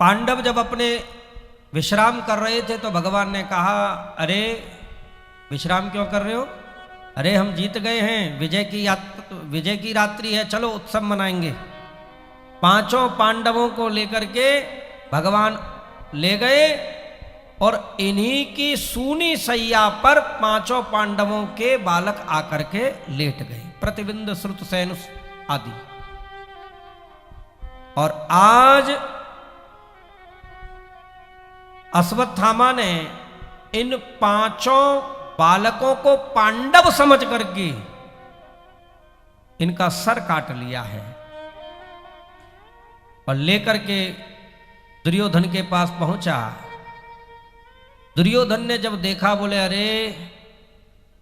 पांडव जब अपने विश्राम कर रहे थे तो भगवान ने कहा, अरे विश्राम क्यों कर रहे हो? अरे हम जीत गए हैं, विजय की रात्रि है, चलो उत्सव मनाएंगे। पांचों पांडवों को लेकर के भगवान ले गए और इन्हीं की सूनी सैया पर पांचों पांडवों के बालक आकर के लेट गए, प्रतिबिंद, श्रुतसेन आदि। और आज अश्वत्थामा ने इन पांचों बालकों को पांडव समझ करके इनका सर काट लिया है और लेकर के दुर्योधन के पास पहुंचा। दुर्योधन ने जब देखा, बोले अरे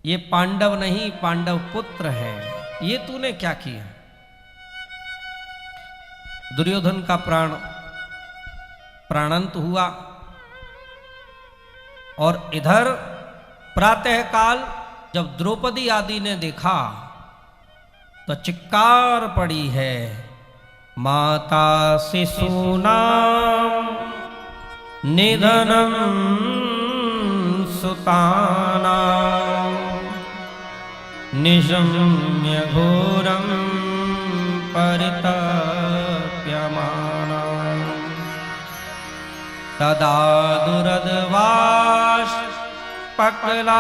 ये पांडव नहीं, पांडव पुत्र है, ये तूने क्या किया? दुर्योधन का प्राणांत हुआ। और इधर प्रातः काल जब द्रौपदी आदि ने देखा तो चिक्कार पड़ी है, माता शिशूनां निधनं सुतानां निशम्य घोरं परितप्यमानां तदा दुरद्वास पकलाकुलाक्षी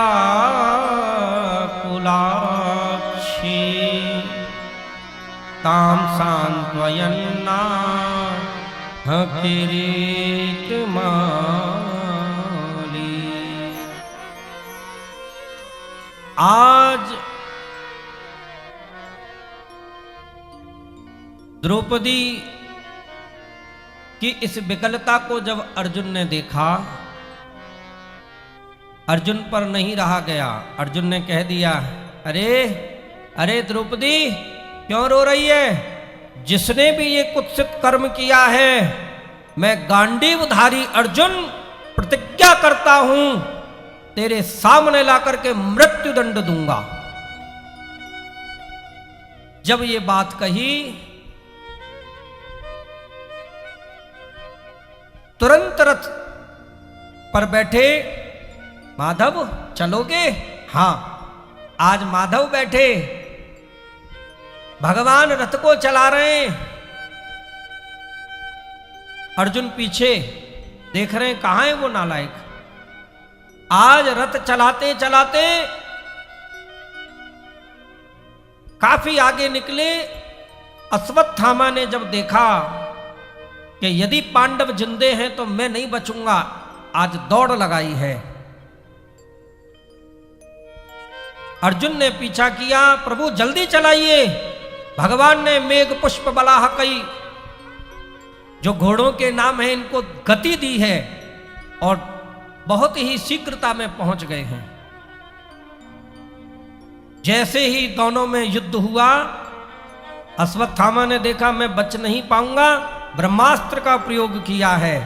तां सांत्वयन्ना किरीटमाली। आज द्रौपदी की इस विकलता को जब अर्जुन ने देखा, अर्जुन पर नहीं रहा गया। अर्जुन ने कह दिया, अरे अरे द्रौपदी क्यों रो रही है? जिसने भी ये कुत्सित कर्म किया है, मैं गांडीवधारी अर्जुन प्रतिज्ञा करता हूं तेरे सामने लाकर के मृत्यु दंड दूंगा। जब ये बात कही, तुरंत रथ पर बैठे माधव चलोगे? हां, आज माधव बैठे, भगवान रथ को चला रहे हैं। अर्जुन पीछे देख रहे हैं, कहां है वो नालायक। आज रथ चलाते चलाते काफी आगे निकले। अश्वत्थामा ने जब देखा कि यदि पांडव जिंदे हैं तो मैं नहीं बचूंगा, आज दौड़ लगाई है। अर्जुन ने पीछा किया, प्रभु जल्दी चलाइए। भगवान ने मेघ पुष्प बलाहकई, जो घोड़ों के नाम है, इनको गति दी है और बहुत ही शीघ्रता में पहुंच गए हैं। जैसे ही दोनों में युद्ध हुआ, अश्वत्थामा ने देखा मैं बच नहीं पाऊंगा, ब्रह्मास्त्र का प्रयोग किया है।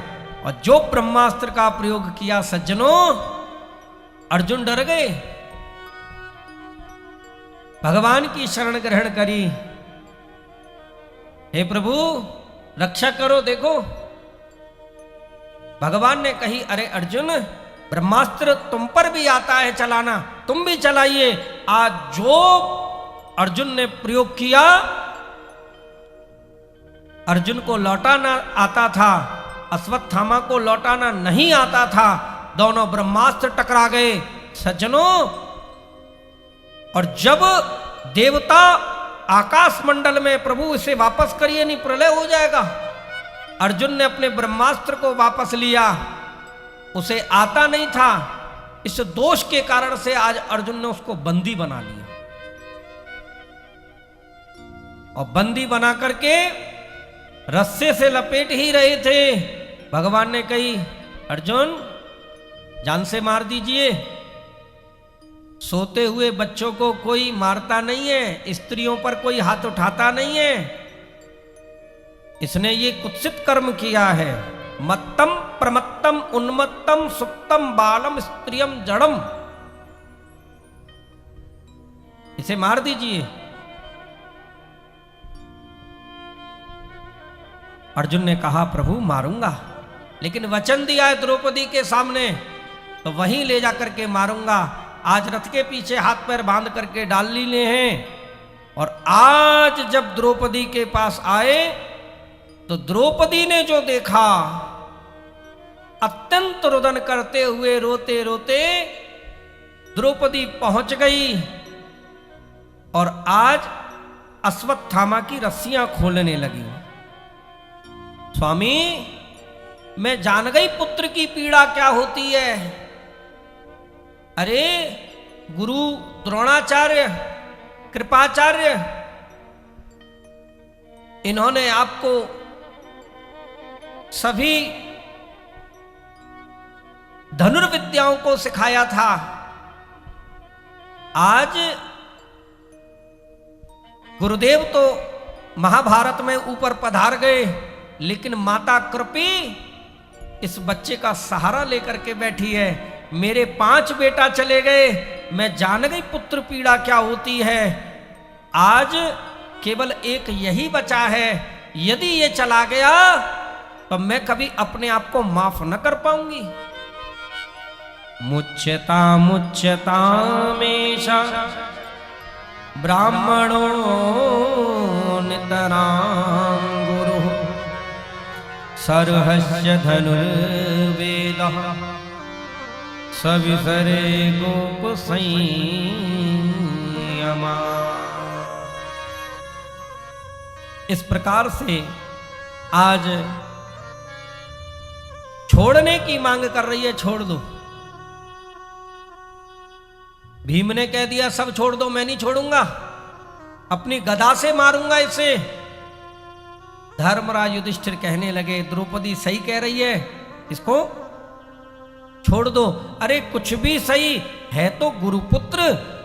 और जो ब्रह्मास्त्र का प्रयोग किया सज्जनों, अर्जुन डर गए, भगवान की शरण ग्रहण करी। हे प्रभु रक्षा करो। देखो भगवान ने कही, अरे अर्जुन ब्रह्मास्त्र तुम पर भी आता है चलाना, तुम भी चलाइए। आज जो अर्जुन ने प्रयोग किया, अर्जुन को लौटाना आता था, अश्वत्थामा को लौटाना नहीं आता था। दोनों ब्रह्मास्त्र टकरा गए सज्जनों। और जब देवता आकाश मंडल में, प्रभु इसे वापस करिए नहीं प्रलय हो जाएगा, अर्जुन ने अपने ब्रह्मास्त्र को वापस लिया। उसे आता नहीं था, इस दोष के कारण से आज अर्जुन ने उसको बंदी बना लिया। और बंदी बना करके रस्से से लपेट ही रहे थे। भगवान ने कही, अर्जुन जान से मार दीजिए। सोते हुए बच्चों को कोई मारता नहीं है, स्त्रियों पर कोई हाथ उठाता नहीं है। इसने ये कुत्सित कर्म किया है। मत्तम प्रमत्तम उन्मत्तम सुप्तम बालम स्त्रियम जड़म, इसे मार दीजिए। अर्जुन ने कहा, प्रभु मारूंगा, लेकिन वचन दिया है द्रौपदी के सामने, तो वहीं ले जा करके मारूंगा। आज रथ के पीछे हाथ पैर बांध करके डाल लिए हैं। और आज जब द्रौपदी के पास आए तो द्रौपदी ने जो देखा, अत्यंत रुदन करते हुए रोते रोते द्रौपदी पहुंच गई और आज अश्वत्थामा की रस्सियां खोलने लगी। स्वामी, मैं जान गई पुत्र की पीड़ा क्या होती है। अरे गुरु द्रोणाचार्य, कृपाचार्य, इन्होंने आपको सभी धनुर्विद्याओं को सिखाया था। आज गुरुदेव तो महाभारत में ऊपर पधार गए, लेकिन माता कृपी इस बच्चे का सहारा लेकर के बैठी है। मेरे 5 बेटा चले गए, मैं जान गई पुत्र पीड़ा क्या होती है। आज केवल एक यही बचा है, यदि ये चला गया तो मैं कभी अपने आप को माफ न कर पाऊंगी। मुच्यता मुच्यतामेषा ब्राह्मणो नितरां गुरु सर्वस्य धनुर्वेदः सविसरे गोप संयमा। इस प्रकार से आज छोड़ने की मांग कर रही है, छोड़ दो। भीम ने कह दिया सब छोड़ दो, मैं नहीं छोड़ूंगा, अपनी गदा से मारूंगा इसे। धर्मराज युधिष्ठिर कहने लगे द्रौपदी सही कह रही है, इसको छोड़ दो। अरे कुछ भी सही है तो गुरुपुत्र।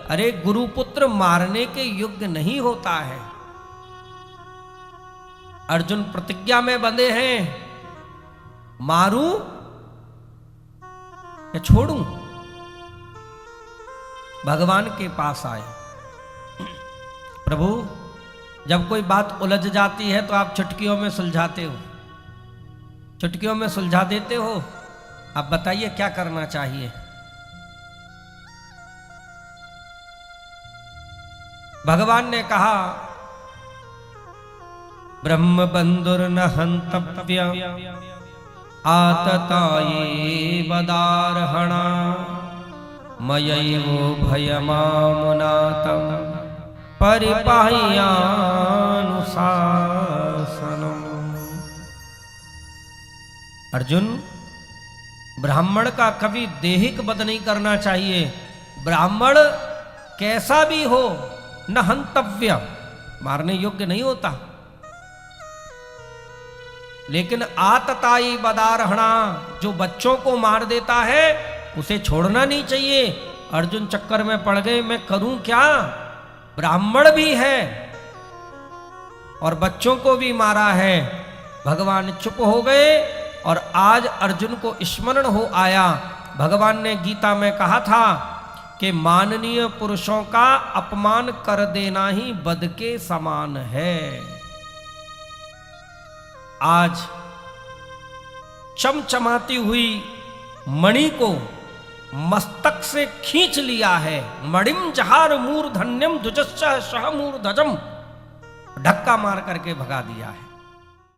अरे गुरुपुत्र मारने के योग्य नहीं होता है। अर्जुन प्रतिज्ञा में बंधे हैं, मारूं या छोड़ूं। भगवान के पास आए, प्रभु जब कोई बात उलझ जाती है तो आप चुटकियों में सुलझाते हो, चुटकियों में सुलझा देते हो। आप बताइए क्या करना चाहिए। भगवान ने कहा ब्रह्म बंधुर्न हंतव्य आतताये बदार्हणा मयैवो भयमामुनातं परिपाह्यानुशासनम्। अर्जुन, ब्राह्मण का कभी देहिक वध नहीं करना चाहिए। ब्राह्मण कैसा भी हो न हंतव्य, मारने योग्य नहीं होता। लेकिन आतताई बदारहणा, जो बच्चों को मार देता है उसे छोड़ना नहीं चाहिए। अर्जुन चक्कर में पड़ गए, मैं करूं क्या, ब्राह्मण भी है और बच्चों को भी मारा है। भगवान चुप हो गए और आज अर्जुन को स्मरण हो आया। भगवान ने गीता में कहा था कि माननीय पुरुषों का अपमान कर देना ही वध के समान है। आज चमचमाती हुई मणि को मस्तक से खींच लिया है। मणिम जहार मूर्धन्यम ध्वजस्य सह मूर्धजम, धक्का मार करके भगा दिया है।